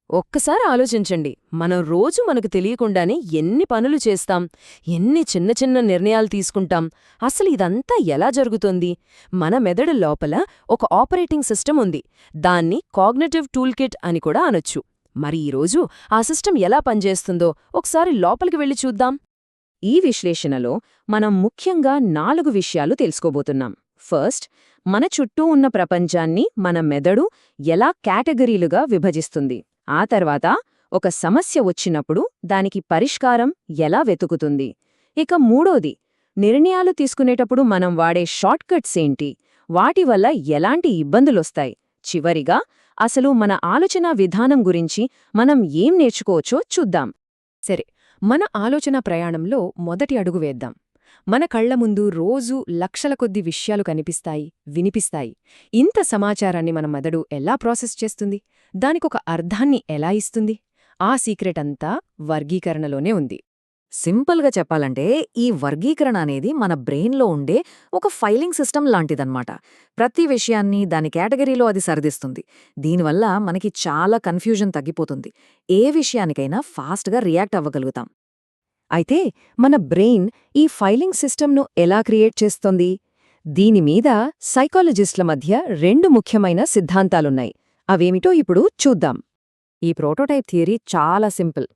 ఒక్కసారి ఆలోచించండి, మనం రోజు మనకు తెలియకుండానే ఎన్ని పనులు చేస్తాం, ఎన్ని చిన్న చిన్న నిర్ణయాలు తీసుకుంటాం. అసలు ఇదంతా ఎలా జరుగుతోంది? మన మెదడు లోపల ఒక ఆపరేటింగ్ సిస్టమ్ ఉంది. దాన్ని కాగ్నిటివ్ టూల్కిట్ అని కూడా అనొచ్చు. మరి ఈరోజు ఆ సిస్టమ్ ఎలా పనిచేస్తుందో ఒకసారి లోపలికి వెళ్ళి చూద్దాం. ఈ విశ్లేషణలో మనం ముఖ్యంగా 4 విషయాలు తెలుసుకోబోతున్నాం. ఫస్ట్, మన చుట్టూ ఉన్న ప్రపంచాన్ని మన మెదడు ఎలా కేటగిరీలుగా విభజిస్తుంది. ఆ తర్వాత, ఒక సమస్య వచ్చినప్పుడు దానికి పరిష్కారం ఎలా వెతుకుతుంది. ఇక మూడోది, నిర్ణయాలు తీసుకునేటప్పుడు మనం వాడే షార్ట్కట్స్ ఏంటి, వాటి వల్ల ఎలాంటి ఇబ్బందులొస్తాయి. చివరిగా, అసలు మన ఆలోచనా విధానం గురించి మనం ఏం నేర్చుకోవచ్చో చూద్దాం. సరే, మన ఆలోచనా ప్రయాణంలో మొదటి అడుగు వేద్దాం. మన కళ్ల ముందు రోజూ లక్షల కొద్ది విషయాలు కనిపిస్తాయి, వినిపిస్తాయి. ఇంత సమాచారాన్ని మన మెదడు ఎలా ప్రాసెస్ చేస్తుంది? దానికొక అర్థాన్ని ఎలా ఇస్తుంది? ఆ సీక్రెట్ అంతా వర్గీకరణలోనే ఉంది. సింపుల్గా చెప్పాలంటే ఈ వర్గీకరణ అనేది మన బ్రెయిన్లో ఉండే ఒక ఫైలింగ్ సిస్టమ్ లాంటిదన్నమాట. ప్రతి విషయాన్ని దాని కేటగిరీలో అది సరిదిస్తుంది. దీనివల్ల మనకి చాలా కన్ఫ్యూజన్ తగ్గిపోతుంది. ఏ విషయానికైనా ఫాస్ట్గా రియాక్ట్ అవ్వగలుగుతాం. అయితే మన బ్రెయిన్ ఈ ఫైలింగ్ సిస్టమ్ను ఎలా క్రియేట్ చేస్తోంది? దీనిమీద సైకాలజిస్టుల మధ్య 2 ముఖ్యమైన సిద్ధాంతాలున్నాయి. అవేమిటో ఇప్పుడు చూద్దాం. ఈ ప్రోటోటైప్ థియరీ చాలా సింపుల్.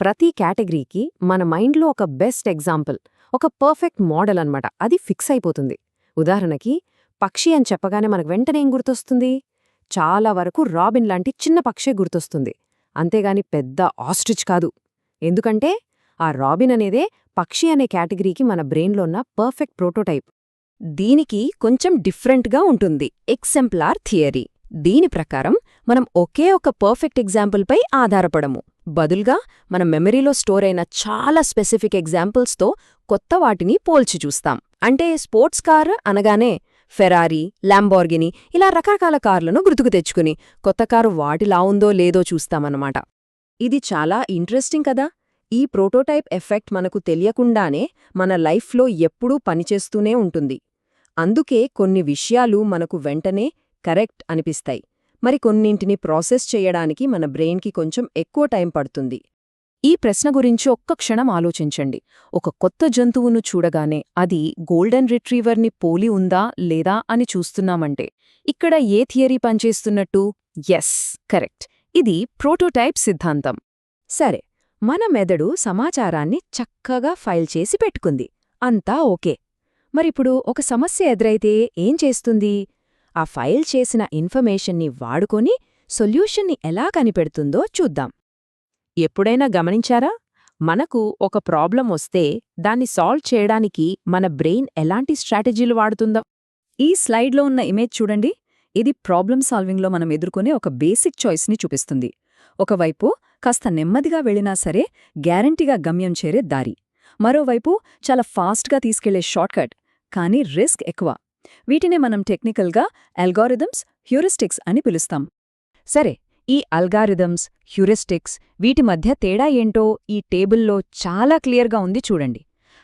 ప్రతి కేటగిరీకి మన మైండ్లో ఒక బెస్ట్ ఎగ్జాంపుల్, ఒక పర్ఫెక్ట్ మోడల్ అన్నమాట, అది ఫిక్స్ అయిపోతుంది. ఉదాహరణకి, పక్షి అని చెప్పగానే మనకు వెంటనే ఏం గుర్తొస్తుంది? చాలా వరకు రాబిన్ లాంటి చిన్న పక్షే గుర్తొస్తుంది. అంతేగాని పెద్ద ఆస్ట్రిచ్ కాదు. ఎందుకంటే ఆ రాబిన్ అనేదే పక్షి అనే కేటగిరీకి మన బ్రెయిన్లో ఉన్న పర్ఫెక్ట్ ప్రోటోటైప్. దీనికి కొంచెం డిఫరెంట్గా ఉంటుంది ఎగ్జెంప్లార్ థియరీ. దీని ప్రకారం మనం ఒకే ఒక పర్ఫెక్ట్ ఎగ్జాంపుల్పై ఆధారపడము. బదులుగా మన మెమరీలో స్టోర్ అయిన చాలా స్పెసిఫిక్ ఎగ్జాంపుల్స్తో కొత్త వాటిని పోల్చి చూస్తాం. అంటే స్పోర్ట్స్ కార్ అనగానే ఫెరారీ, ల్యాంబోర్గిని ఇలా రకరకాల కార్లను గుర్తుకు తెచ్చుకుని కొత్త కారు వాటిలా ఉందో లేదో చూస్తామన్నమాట. ఇది చాలా ఇంట్రెస్టింగ్ కదా. ఈ ప్రోటోటైప్ ఎఫెక్ట్ మనకు తెలియకుండానే మన లైఫ్లో ఎప్పుడూ పనిచేస్తూనే ఉంటుంది. అందుకే కొన్ని విషయాలు మనకు వెంటనే కరెక్ట్ అనిపిస్తాయి, మరి కొన్నింటిని ప్రాసెస్ చేయడానికి మన బ్రెయిన్కి కొంచెం ఎక్కువ టైం పడుతుంది. ఈ ప్రశ్న గురించి ఒక్క క్షణం ఆలోచించండి. ఒక కొత్త జంతువును చూడగానే అది గోల్డెన్ రిట్రీవర్ని పోలి ఉందా లేదా అని చూస్తున్నామంటే ఇక్కడ ఏ థియరీ పనిచేస్తున్నట్టు? Yes, correct. ఇది ప్రోటోటైప్ సిద్ధాంతం. సరే, మన మెదడు సమాచారాన్ని చక్కగా ఫైల్ చేసి పెట్టుకుంది. అంతా ఓకే. మరిప్పుడు ఒక సమస్య ఎదురైతే ఏం చేస్తుంది? ఆ ఫైల్ చేసిన ఇన్ఫర్మేషన్ని వాడుకొని సొల్యూషన్ని ఎలా కనిపెడుతుందో చూద్దాం. ఎప్పుడైనా గమనించారా? మనకు ఒక ప్రాబ్లం వస్తే దాన్ని సాల్వ్ చేయడానికి మన బ్రెయిన్ ఎలాంటి స్ట్రాటజీలు వాడుతుందో? ఈ స్లైడ్లో ఉన్న ఇమేజ్ చూడండి. ఇది ప్రాబ్లమ్ సాల్వింగ్లో మనం ఎదుర్కొనే ఒక బేసిక్ చాయిస్ని చూపిస్తుంది. ఒకవైపు కాస్త నెమ్మదిగా వెళ్ళినా సరే గ్యారంటీగా గమ్యం చేరే దారి. మరోవైపు చాలా ఫాస్ట్గా తీసుకెళ్లే షార్ట్కట్, కానీ రిస్క్ ఎక్కువ. వీటినే మనం టెక్నికల్గా అల్గారిథమ్స్, హ్యూరిస్టిక్స్ అని పిలుస్తాం. సరే, ఈ అల్గారిథమ్స్, హ్యూరిస్టిక్స్ వీటి మధ్య తేడా ఏంటో ఈ టేబుల్లో చాలా క్లియర్గా ఉంది చూడండి.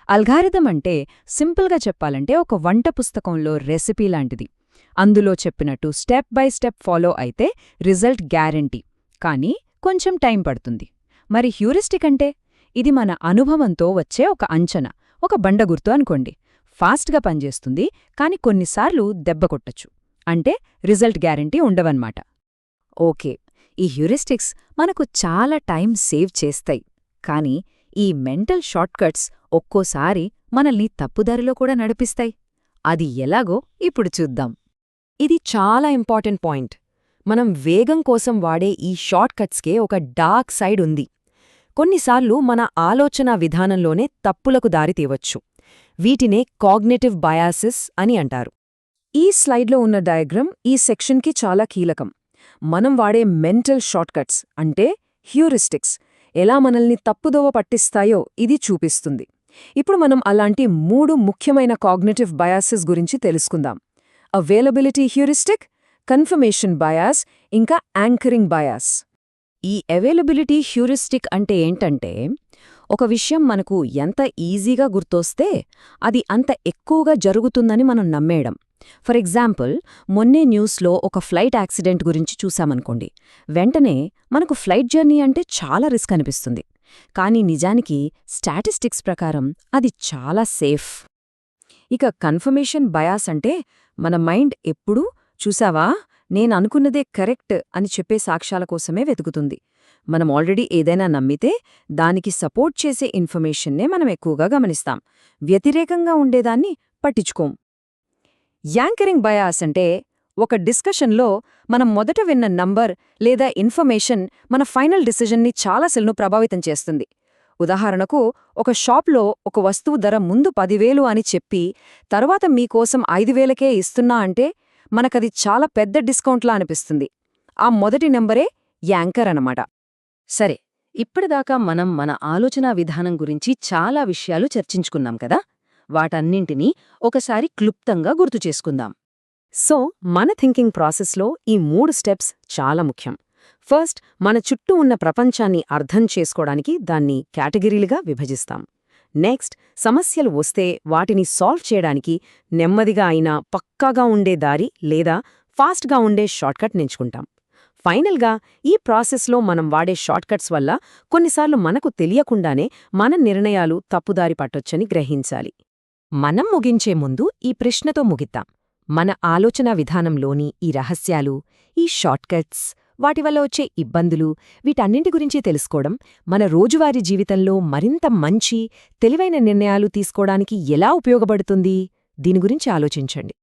అల్గారిథం అంటే సింపుల్గా చెప్పాలంటే ఒక వంట పుస్తకంలో రెసిపీ లాంటిది. అందులో చెప్పినట్టు స్టెప్ బై స్టెప్ ఫాలో అయితే రిజల్ట్ గ్యారంటీ, కానీ కొంచెం టైం పడుతుంది. మరి హ్యూరిస్టిక్ అంటే ఇది మన అనుభవంతో వచ్చే ఒక అంచనా, ఒక బండగుర్తు అనుకోండి. ఫాస్ట్గా పనిచేస్తుంది, కాని కొన్నిసార్లు దెబ్బ కొట్టచ్చు. అంటే రిజల్ట్ గ్యారంటీ ఉండవన్నమాట. ఓకే, ఈ హ్యూరిస్టిక్స్ మనకు చాలా టైం సేవ్ చేస్తాయి, కానీ ఈ మెంటల్ షార్ట్కట్స్ ఒక్కోసారి మనల్ని తప్పుదారిలో కూడా నడిపిస్తాయి. అది ఎలాగో ఇప్పుడు చూద్దాం. ఇది చాలా ఇంపార్టెంట్ పాయింట్. మనం వేగం కోసం వాడే ఈ షార్ట్కట్స్కే ఒక డార్క్ సైడ్ ఉంది. కొన్నిసార్లు మన ఆలోచనా విధానంలోనే తప్పులకు దారితీయవచ్చు. వీటినే కాగ్నిటివ్ బయాసిస్ అని అంటారు. ఈ స్లైడ్లో ఉన్న డయాగ్రమ్ ఈ సెక్షన్కి చాలా కీలకం. మనం వాడే మెంటల్ షార్ట్కట్స్ అంటే హ్యూరిస్టిక్స్ ఎలా మనల్ని తప్పుదోవ పట్టిస్తాయో ఇది చూపిస్తుంది. ఇప్పుడు మనం అలాంటి 3 ముఖ్యమైన కాగ్నిటివ్ బయాసిస్ గురించి తెలుసుకుందాం. అవైలబిలిటీ హ్యూరిస్టిక్, కన్ఫర్మేషన్ బయాస్, ఇంకా యాంకరింగ్ బయాస్. ఈ అవైలబిలిటీ హ్యూరిస్టిక్ అంటే ఏంటంటే, ఒక విషయం మనకు ఎంత ఈజీగా గుర్తొస్తే అది అంత ఎక్కువగా జరుగుతుందని మనం నమ్మేయడం. ఫర్ ఎగ్జాంపుల్, మొన్నే న్యూస్లో ఒక ఫ్లైట్ యాక్సిడెంట్ గురించి చూశామనుకోండి. వెంటనే మనకు ఫ్లైట్ జర్నీ అంటే చాలా రిస్క్ అనిపిస్తుంది. కానీ నిజానికి స్టాటిస్టిక్స్ ప్రకారం అది చాలా సేఫ్. ఇక కన్ఫర్మేషన్ బయాస్ అంటే మన మైండ్ ఎప్పుడూ చూసావా నేననుకున్నదే కరెక్ట్ అని చెప్పే సాక్ష్యాల కోసమే వెతుకుతుంది. మనం ఆల్రెడీ ఏదైనా నమ్మితే దానికి సపోర్ట్ చేసే ఇన్ఫర్మేషన్నే మనం ఎక్కువగా గమనిస్తాం. వ్యతిరేకంగా ఉండేదాన్ని పట్టించుకోం. యాంకరింగ్ బయాస్ అంటే ఒక డిస్కషన్లో మనం మొదట విన్న నంబర్ లేదా ఇన్ఫర్మేషన్ మన ఫైనల్ డిసిజన్ని చాలాసేల్ను ప్రభావితం చేస్తుంది. ఉదాహరణకు, ఒక షాప్లో ఒక వస్తువు ధర ముందు 10,000 అని చెప్పి తర్వాత మీకోసం 5,000కే ఇస్తున్నా అంటే మనకది చాలా పెద్ద డిస్కౌంట్లా అనిపిస్తుంది. ఆ మొదటి నెంబరే యాంకర్ అనమాట. సరే, ఇప్పటిదాకా మనం మన ఆలోచనా విధానం గురించి చాలా విషయాలు చర్చించుకున్నాం కదా. వాటన్నింటినీ ఒకసారి క్లుప్తంగా గుర్తుచేసుకుందాం. సో, మన థింకింగ్ ప్రాసెస్లో ఈ 3 స్టెప్స్ చాలా ముఖ్యం. ఫస్ట్, మన చుట్టూ ఉన్న ప్రపంచాన్ని అర్థం చేసుకోవడానికి దాన్ని కేటగిరీలుగా విభజిస్తాం. నెక్స్ట్, సమస్యలు వస్తే వాటిని సాల్వ్ చేయడానికి నెమ్మదిగా అయినా పక్కాగా ఉండే దారి లేదా ఫాస్ట్గా ఉండే షార్ట్కట్ ఎంచుకుంటాం. ఫైనల్గా, ఈ ప్రాసెస్లో మనం వాడే షార్ట్కట్స్ వల్ల కొన్నిసార్లు మనకు తెలియకుండానే మన నిర్ణయాలు తప్పుదారి పట్టొచ్చని గ్రహించాలి. మనం ముగించే ముందు ఈ ప్రశ్నతో ముగిద్దాం. మన ఆలోచనా విధానంలోని ఈ రహస్యాలు, ఈ షార్ట్కట్స్, వాటి వల్ల వచ్చే ఇబ్బందులు, వీటన్నింటి గురించి తెలుసుకోవడం మన రోజువారీ జీవితంలో మరింత మంచి, తెలివైన నిర్ణయాలు తీసుకోవడానికి ఎలా ఉపయోగపడుతుంది? దీని గురించి ఆలోచించండి.